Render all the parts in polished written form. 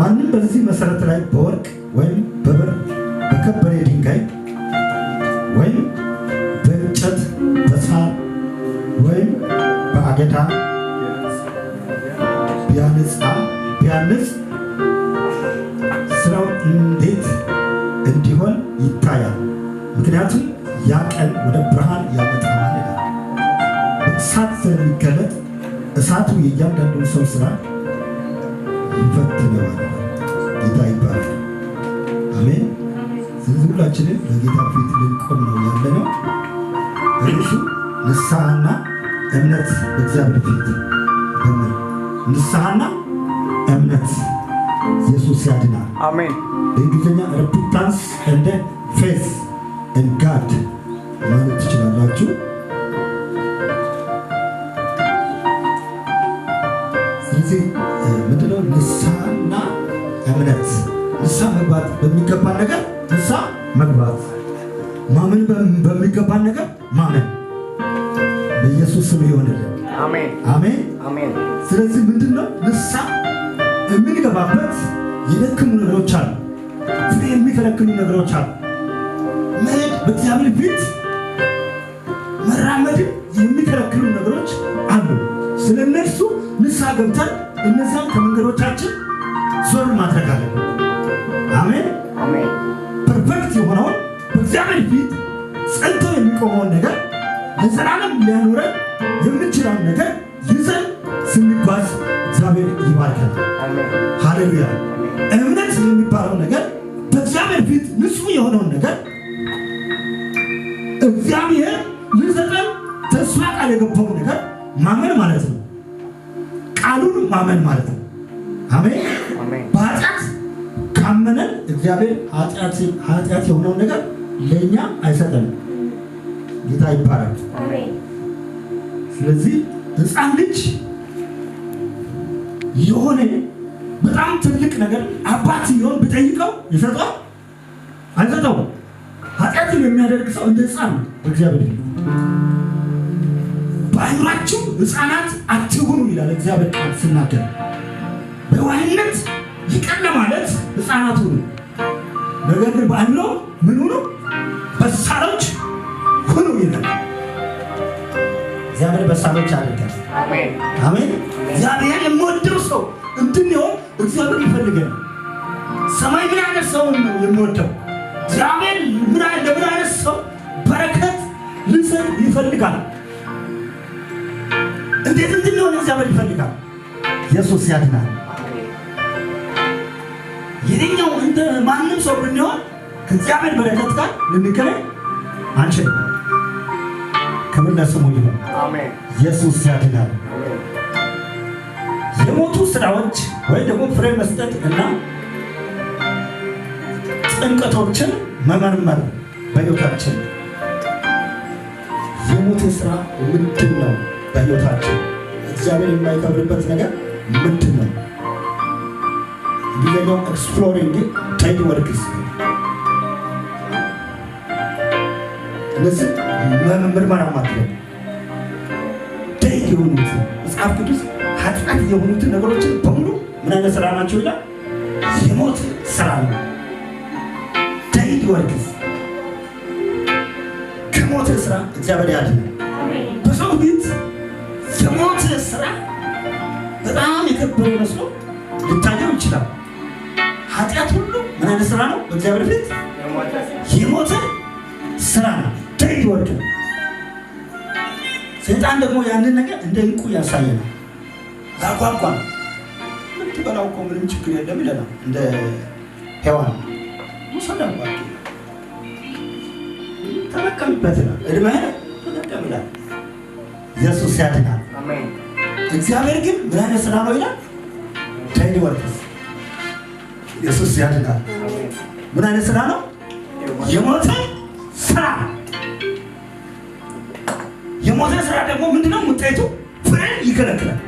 ማንም በዚህ መሰረት ላይ በወርቅ ወይም በብር በከበረ ድንጋይ ወይም በእንጨት በሳር ወይም በአገዳ ቢያንጽ ስራው እንዴት እንዲሆን ይታያል። ምክንያቱም ያ ቀን ወደ ብርሃን ያመጣዋል ይላል። በእሳት ስለሚገለጥ እሳቱ የእያንዳንዱን ሰው ስራ ይፈትነዋል። ጌታ ይባላል። አሜን። ስለዚህ ሁላችንም በጌታ ፊት ልንቆም ነው ያለነው። እርሱ ንስሐና እምነት በእግዚአብሔር ፊት በምን ንስሐና እምነት ኢየሱስ ያድናል። አሜን። በእንግሊዝኛ ሪፒታንስ እንደ ፌዝ ኢን ጋድ ማለት ትችላላችሁ። ስለዚህ ምንድነው ንስሐና እምነት? ንስሐ መግባት በሚገባን ነገር ንስሐ መግባት፣ ማመን በሚገባን ነገር ማመን። በኢየሱስ ስም ይሆንልን። አሜን አሜን አሜን። ስለዚህ ምንድነው ንስሐ የምንገባበት የደከሙ ነገሮች አሉ፣ ፍሬ የሚከለክሉ ነገሮች አሉ። መሄድ በእግዚአብሔር ፊት መራመድ የሚከለክሉ ነገሮች አሉ። ስለነሱ ንስሐ ገብተን እነዚያን ከመንገዶቻችን ዞር ማድረግ አለን። አሜን አሜን። ፐርፌክት የሆነውን በእግዚአብሔር ፊት ጸንቶ የሚቆመውን ነገር ለዘላለም ሊያኖረን የምንችለውን ነገር ይዘን ስንጓዝ እግዚአብሔር ይባርከናል። ሃሌሉያ። እምነት የሚባለው ነገር በእግዚአብሔር ፊት ንጹሕ የሆነውን ነገር እግዚአብሔር ሊሰጠን ተስፋ ቃል የገባው ነገር ማመን ማለት ነው። ቃሉን ማመን ማለት ነው። አሜን አሜን። በኃጢአት ካመነን እግዚአብሔር ኃጢአት የሆነውን ነገር ለእኛ አይሰጠንም። ጌታ ይባረክ። አሜን። ስለዚህ ሕፃን ልጅ የሆነ በጣም ትልቅ ነገር አባት ሲሆን ብጠይቀው ይሰጠው አይሰጠው? ኃጢአትን የሚያደርግ ሰው እንደ ሕፃን ነው በእግዚአብሔር ፊት። በአእምሯችሁ ሕፃናት አትሁኑ ይላል እግዚአብሔር ቃል ሲናገር። በዋህነት ይቅር ለማለት ሕፃናት ሁኑ፣ ነገር ግን በአእምሮ ምን ሁኑ? በሳሎች ሁኑ ይላል። እግዚአብሔር በሳሎች ያደርጋል። አሜን አሜን። እግዚአብሔር የምወደው ሰው እንድንሆን እግዚአብሔር ይፈልገናል። ሰማይ ምን አይነት ሰው ነው የሚወደው? እግዚአብሔር ለምን አይነት ሰው በረከት ሊሰጥ ይፈልጋል? እንዴት እንድንሆን እግዚአብሔር ይፈልጋል? ኢየሱስ ያድናል። የትኛው እንደ ማንም ሰው ብንሆን ከእግዚአብሔር በረከት ጋር ልንገናኝ አንችልም። ክብር ለስሙ ይሁን። አሜን። ኢየሱስ ያድናል። የሞቱ ስራዎች ወይ ደግሞ ፍሬ መስጠት እና ጥንቀቶችን መመርመር በሕይወታችን የሞተ ስራ ምንድን ነው? በሕይወታችን እግዚአብሔር የማይከብርበት ነገር ምንድን ነው? እንዲሁ ኤክስፕሎሪንግ ዴድ ወርክስ እነዚህ ምርመራ ማድረግ ዴድ የሆኑት መጽሐፍ ቅዱስ ኃጢአት የሆኑትን ነገሮችን በሙሉ ምን አይነት ስራ ናቸው ይላል? የሞት ስራ ነው። ዴድ ወርክስ ከሞት ስራ እግዚአብሔር ያድነን። በሰው ፊት የሞት ስራ በጣም የከበረ መስሎ ሊታየው ይችላል። ኃጢአት ሁሉ ምን አይነት ስራ ነው? በእግዚአብሔር ፊት የሞተ ስራ ነው። ዴድ ወርክ ነው። ሰይጣን ደግሞ ያንን ነገር እንደ ዕንቁ ያሳየናል፣ ያጓጓል። ምትበላው እኮ ምንም ችግር የለም ይለናል። እንደ ሔዋን ሙሰዳባቱ ተጠቀምበት ነው፣ እድሜህን ተጠቀም ይላል። ኢየሱስ ያድናል። አሜን። እግዚአብሔር ግን ምን አይነት ስራ ነው ይላል? ዴድ ወርክ። ኢየሱስ ያድናል። ምን አይነት ስራ ነው? የሞተ ስራ። የሞተ ስራ ደግሞ ምንድነው ውጤቱ? ፍሬ ይከለክላል።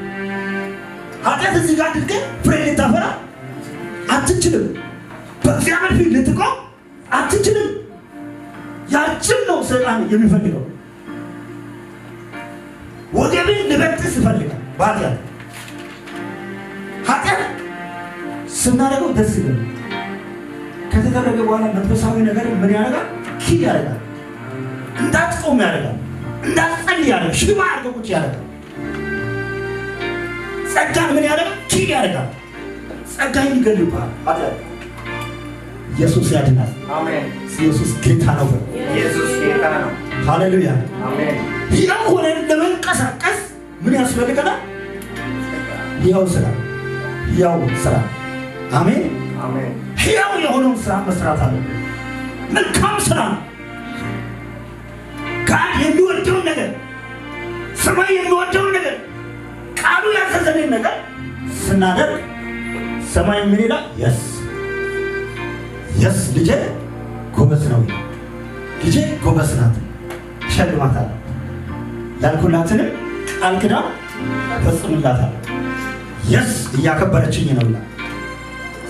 ኃጢአት እዚህ ጋር አድርገህ ፍሬ ልታፈራ አትችልም። በእግዚአብሔር ፊት ልትቆም አትችልም። ያችን ነው ሰይጣን የሚፈልገው። ወገብን ልበጥስ ይፈልጋል። ኃጢአት ስናደርገው ደስ ይላል። ከተደረገ በኋላ መንፈሳዊ ነገር ምን ያደርጋል? ኪድ ያደርጋል። እንዳትቆም ያደርጋል። እንዳትጸልይ ያደርጋል። ሽባ አድርጎ ቁጭ ያደርጋል። ጸጋን ምን ያደርጋል? ኪድ ያደርጋል። ጸጋን ይገልባል። ኢየሱስ ያድናል። አሜን። ኢየሱስ ጌታ ነው። ኢየሱስ ጌታ ነው። ሃሌሉያ አሜን። ሕያው ሆነን ለመንቀሳቀስ ምን ያስፈልገናል? ሕያው ስራ አሜን አሜን። ሕያው የሆነውን ስራ መስራት አለብን። መልካም ስራ ጋር የሚወደውን ነገር ሰማይ የሚወደውን ነገር ቃሉ ያዘዘንን ነገር ስናደርግ ሰማይ ምን ይላል? የስ ልጄ ጎበዝ ነው፣ ልጄ ጎበዝ ናት፣ እሸልማታለሁ፣ ያልኩላትንም ቃል ኪዳን እፈጽምላታለሁ። የስ እያከበረችኝ ነውና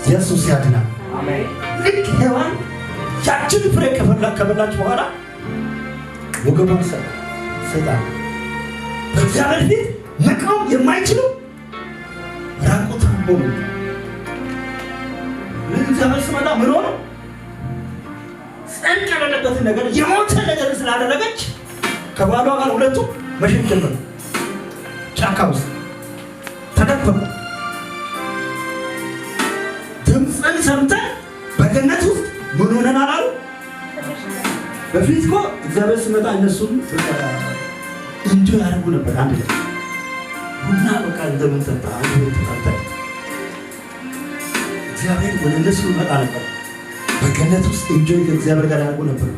ኢየሱስ ያድናል። አሜን። ልክ ሔዋን ያችን ፍሬ ከበላች በኋላ ወገቧን ሰይጣን በእግዚአብሔር ፊት መቆም የማይችሉ ራቁቷን ሆኑ። እግዚአብሔር ሲመጣ ምን ሆነ? ጸንቅ የሌለበትን ነገር የሞተ ነገር ስላደረገች ከባሏ ጋር ሁለቱ መሸሽ ጀመሩ። ጫካ ውስጥ ተደበቁ። ድምፅን ሰምተን በገነት ውስጥ ምን ሆነናል አሉ። በፊት እኮ እግዚአብሔር ሲመጣ እነሱም እንጆ ያደርጉ ነበር። አንድ ላይ ቡና በቃ እንደምን ጠጣ አንድ ቤት ተጣጣ። እግዚአብሔር ወደ እነሱ ይመጣ ነበር። በገነት ውስጥ እንጆ ከእግዚአብሔር ጋር ያደርጉ ነበር።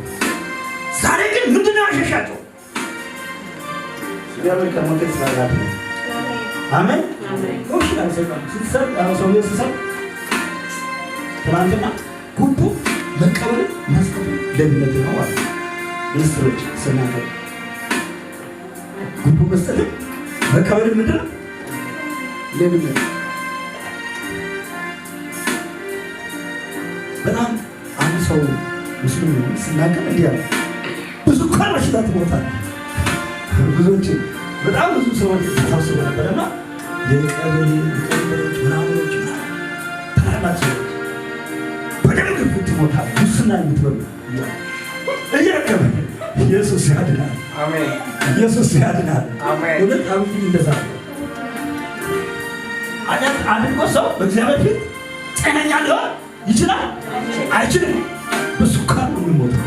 ዛሬ ግን ምንድነው ያሸሻቸው? እግዚአብሔር ከሞት ስላላት ነው። አሜን አሜን። ወሽ አልሰማም ሲሰጥ ሰውዬው ሲሰጥ ትናንትና ጉቦ መቀበል መስጠት ለምነት ነው አለ። ሚኒስትሮች ስናገር ጉቦ መስጠት መቀበል ምንድን ነው? ለምነት። በጣም አንድ ሰው ሙስሊም ነው ሲናገር እንዲህ አለ። ብዙ እንኳን በሽታ ትሞታል። ብዙዎች በጣም ብዙ ሰዎች ተሰብስበው ነበርና የቀበሌዎች ምናምኖች ታላላቸው በደንብ ትሞታል። ሙስና የምትበሉ እየረከበ ኢየሱስ ያድናል። አሜን። ኢየሱስ ያድናል። አሜን። ሁለት አብይ እንደዛ አድርጎ ሰው በእግዚአብሔር ፊት ጤነኛ ሊሆን ይችላል? አይችልም። በስኳር ነው የሚሞተው።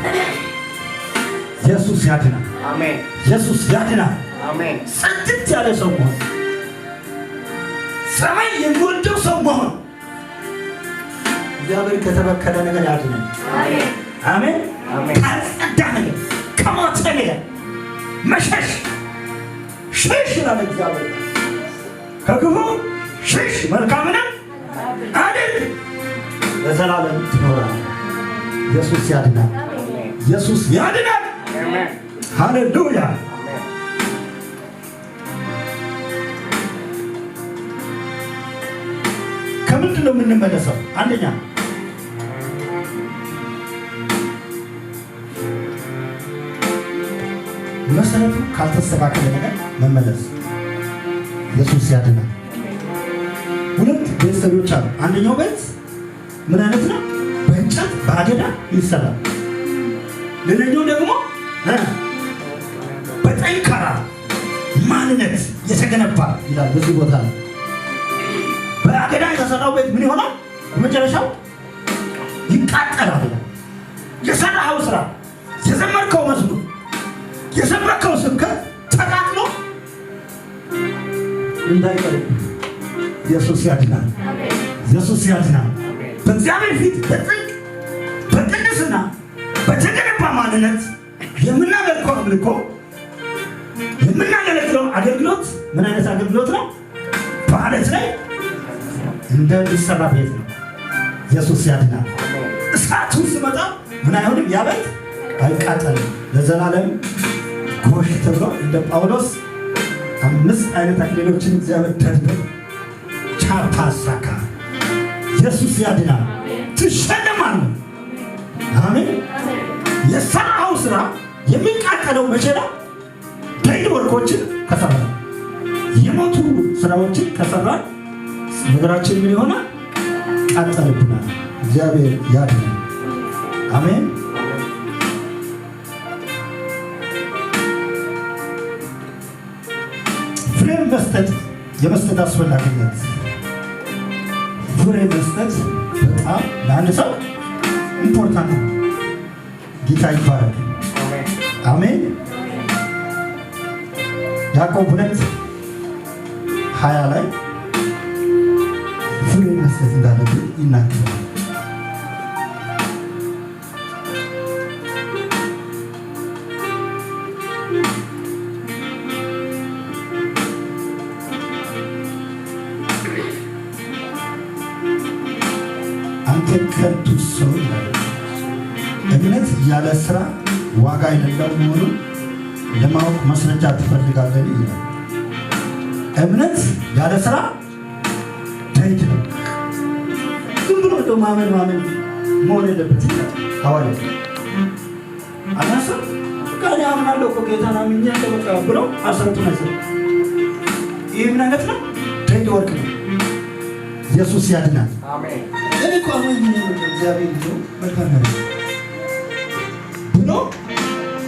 ኢየሱስ ያድናል። አሜን። ኢየሱስ ያድናል። አሜን። ጽድት ያለ ሰው መሆን፣ ሰማይ የሚወደው ሰው መሆን፣ እግዚአብሔር ከተበከለ ነገር ያድናል። አሜን አሜን አሜን። ከጸዳ ነገር ከሞተ ነገር መሸሽ ሽሽ ይላል እግዚአብሔር። ከክፉ ሽሽ፣ መልካምንም አድርግ፣ ለዘላለም ትኖራለህ። ኢየሱስ ያድናል። ኢየሱስ ያድናል። አሜን ሃሌሉያ። ከምንድን ነው የምንመለሰው? አንደኛ መሰረቱ ካልተስተካከለ ነገር መመለስ። ኢየሱስ ያድናል። ሁለት ቤተሰቦች አሉ። አንደኛው ቤት ምን አይነት ነው? በእንጨት በአገዳ ይሰራል። ሌላኛው ደግሞ በጠንካራ ማንነት የተገነባ ይላል። በዚህ ቦታ ነው በአገዳ የተሰራው ቤት ምን ይሆናል? በመጨረሻው ይቃጠላል። የሰራኸው ስራ፣ የዘመርከው መዝሙር፣ የሰበከው ስብከት ተቃጥሎ እንዳይቀር ኢየሱስ ያድናል። ኢየሱስ ያድናል። በእግዚአብሔር ፊት በጽድቅ በቅድስና በተገነባ ማንነት የምናመልከው አምልኮ፣ የምናገለግለው አገልግሎት ምን አይነት አገልግሎት ነው? በዓለት ላይ እንደሚሰራ ቤት ነው። ኢየሱስ ያድናል። እሳቱ ሲመጣ ምን አይሆንም? ያ ቤት አይቃጠልም። ለዘላለም ጎሽ ተብሎ እንደ ጳውሎስ 5 አይነት አክሊሎችን እግዚአብሔር ደርድሮ ቻፓሳካ። ኢየሱስ ያድናል። ትሸለማለህ። አሜን። የሰራኸው ስራ የሚቃጠለው መቼ ነው? ዳይድ ወርኮችን ከሰራ፣ የሞቱ ስራዎችን ከሰራ ነገራችን ምን ይሆናል? ይቃጠልብናል። እግዚአብሔር ያድነን። አሜን። ፍሬ መስጠት የመስጠት አስፈላጊነት ፍሬ መስጠት በጣም ለአንድ ሰው ኢምፖርታንት ነው። ጌታ ይባረክ። አሜን። ያዕቆብ 2:20 ላይ ፍሬ መስጠት እንዳለብን ይናገራል። አንተ ከንቱ ሰው እምነት ያለ ስራ ዋጋ የሌለው መሆኑን ለማወቅ ማስረጃ ትፈልጋለህ ይላል። እምነት ያለ ስራ ደንት ነው። ዝም ብሎ እንደው ማመን መሆን የለበት ይላል ሐዋርያው። አናሳ ቃል አምናለሁ እኮ ጌታን አምኛለሁ በቃ ብለው አስረቱን አይሰሩም። ይህ ምን አይነት ነው? ደንት ወርቅ ነው። ኢየሱስ ያድናል። አሜን። እኔ እኮ አሁን እግዚአብሔር ነው መልካም ነው ብሎ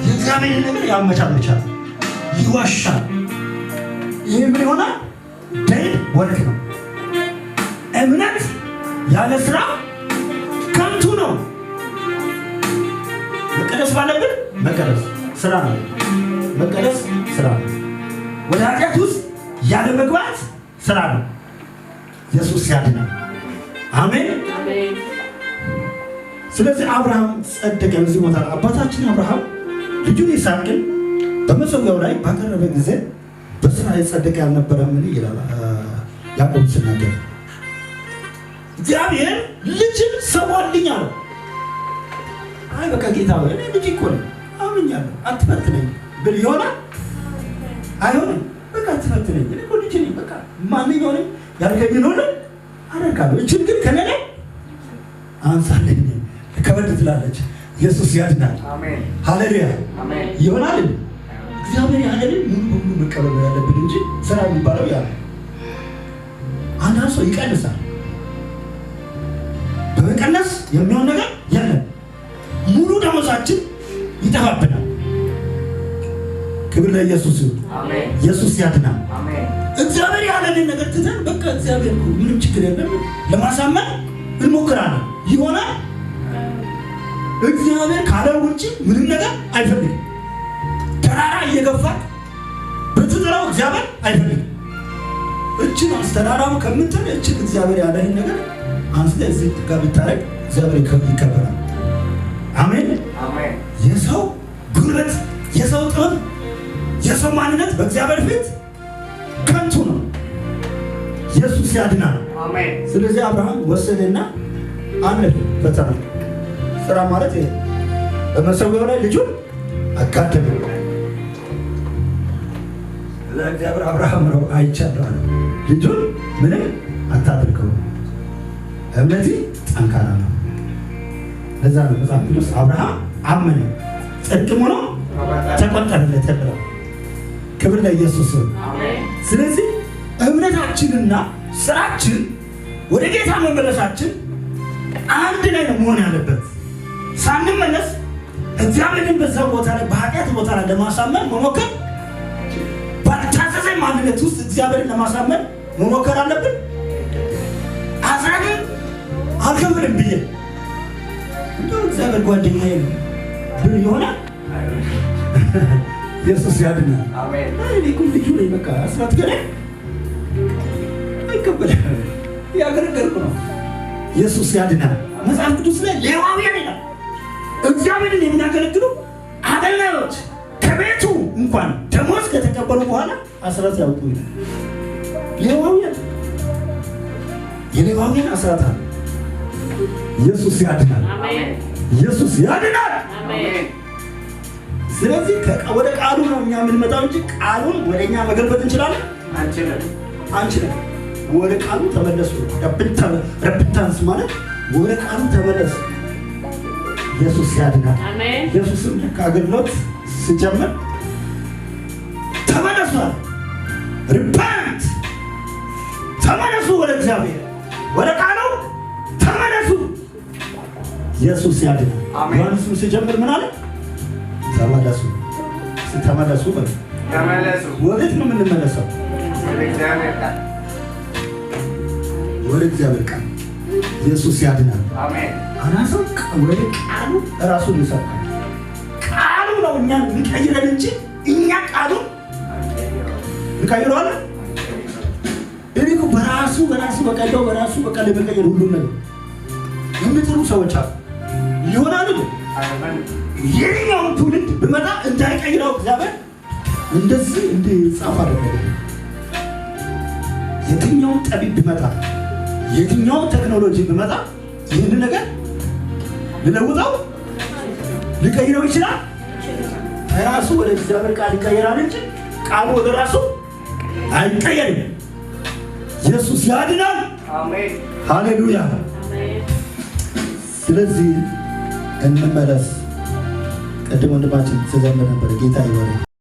የእግዚአብሔር ነገር ያመቻመቻል፣ ይዋሻል። ይህ ምን ይሆናል? ደንት ወርቅ ነው። እምነት ያለ ስራ ከንቱ ነው። መቀደስ ባለብን መቀደስ ስራ ነው። መቀደስ ስራ ነው። ወደ ኃጢአት ውስጥ ያለ መግባት ስራ ነው። ኢየሱስ ያድናል። አሜን። ስለዚህ አብርሃም ጸደቀ። በዚህ ቦታ አባታችን አብርሃም ልጁን ይስሐቅን በመሠዊያው ላይ ባቀረበ ጊዜ በስራ የጸደቀ ያልነበረምን ይላል ያዕቆብ ሲናገር። እግዚአብሔር ልጅን ሰዋልኝ አለው። አይ በቃ ጌታ ሆይ እኔ ልጅ እኮ ነኝ አምኛለሁ አትፈትነኝ ብል ይሆናል? አይሆንም። በቃ አትፈትነኝ እኔ እኮ ልጅ ነኝ። በቃ ማንኛውንም ያልከኝን ሁሉ አደርጋለሁ። እችን ግን ከኔ ላይ አንሳልኝ ከበድ ትላለች። ኢየሱስ ያድናል። አሜን። ሃሌሉያ። አሜን። ይሆናል። እግዚአብሔር ያለን ሙሉ በሙሉ መቀበል ያለብን እንጂ ስራ የሚባለው ያ አንዳንድ ሰው ይቀንሳል። በመቀነስ የሚሆን ነገር የለም። ሙሉ ደሞዛችን ይጠፋብናል። ክብር ለኢየሱስ ይሁን። አሜን። ኢየሱስ ያድናል። አሜን። እግዚአብሔር ያለንን ነገር ትተን በቃ እግዚአብሔር ምንም ችግር የለም ለማሳመን እንሞክራለን። ይሆናል? እግዚአብሔር ካለው ውጪ ምንም ነገር አይፈልግም። ተራራ እየገፋ ብትጥለው እግዚአብሔር አይፈልግም። እችን አስተራራው ከምትል እችን እግዚአብሔር ያለንን ነገር አንስተህ እዚህ ጋር ብታረግ እግዚአብሔር ይከበራል። አሜን። አሜን። የሰው ጉልበት፣ የሰው ጥበብ፣ የሰው ማንነት በእግዚአብሔር ፊት ከንቱ ነው። ኢየሱስ ያድናል። አሜን። ስለዚህ አብርሃም ወሰደና አለፈ ፈተና። ስራ ማለት ይሄ በመሠዊያው ላይ ልጁን አጋደመ። ለእግዚአብሔር አብርሃም ነው አይቻለሁ አለ። ልጁን ምንም አታድርገው፣ እምነቴ ጠንካራ ነው። ለዛ ነው መጽሐፍ ቅዱስ አብርሃም አመነ ጽድቅም ሆኖ ተቆጠረለት ብለው። ክብር ለኢየሱስ ይሁን። አሜን። ስለዚህ እምነታችንና ስራችን ወደ ጌታ መመለሳችን አንድ ላይ ነው መሆን ያለበት። ሳንመለስ እግዚአብሔርን በዛ ቦታ ላይ በኃጢአት ቦታ ላይ ለማሳመን መሞከር፣ ባልታዘዘ ማንነት ውስጥ እግዚአብሔርን ለማሳመን መሞከር አለብን። አስራትን አልከፍልም ብዬ እንደው እግዚአብሔር ጓደኛዬ ነው ብል ይሆናል? ኢየሱስ ያድናል። አሜን። እኔ እኮ ልጁ ነኝ በቃ አስራት ገና አይቀበልም ያገረገርኩ ነው። ኢየሱስ ያድናል። መጽሐፍ ቅዱስ ላይ ሌዋውያን ይላል እግዚአብሔርን የሚያገለግሉ አገልጋዮች ከቤቱ እንኳን ደሞዝ ከተቀበሉ በኋላ አስራት ያውጡ ይላል። ሌዋውያን የሌዋውያን አስራት አለ። ኢየሱስ ያድናል። አሜን። ኢየሱስ ያድናል። አሜን። ስለዚህ ወደ ቃሉ ነው እኛ የምንመጣው እንጂ ቃሉን ወደኛ መገልበጥ እንችላለን? አንችልም። ወደ ቃሉ ተመለሱ። ረብታንስ ማለት ወደ ቃሉ ተመለሱ። ኢየሱስ ያድናል። አሜን። ኢየሱስም ከአገልግሎት ሲጀምር ተመለሱ፣ ሪፐንት፣ ተመለሱ ወደ እግዚአብሔር፣ ወደ ቃሉ ኢየሱስ ያድናል። ዮሐንስ ሲጀምር ምን አለ? ተመለሱ ተመለሱ በል። ተመለሱ። ወዴት ነው የምንመለሰው? ወደ እግዚአብሔር ቃል። ወደ እግዚአብሔር ቃል። ኢየሱስ ያድናል። አሜን። አናሰው ወደ ቃሉ ራሱን ይሰጣል። ቃሉ ነው እኛን የሚቀይረን እንጂ እኛ ቃሉ እንቀይረዋለን። እኔ በራሱ በቀደው በራሱ በቀደ በቀየር ሁሉ ነው የሚጥሩ ሰዎች አሉ። ይሆናል ነው የኛው ትውልድ በመጣ እንዳይቀይረው እግዚአብሔር እንደዚህ ጻፍ አደረገ። የትኛው ጠቢብ ቢመጣ የትኛው ቴክኖሎጂ ቢመጣ ይህን ነገር ሊለውጠው ሊቀይረው ይችላል። ራሱ ወደ እግዚአብሔር ቃል ይቀየራል እንጂ ቃሉ ወደ ራሱ አይቀየርም። ኢየሱስ ያድናል። አሜን። ሃሌሉያ። ስለዚህ እንመለስ። ቅድም ወንድማችን ሲዘምር ነበር ጌታ ይባረክ።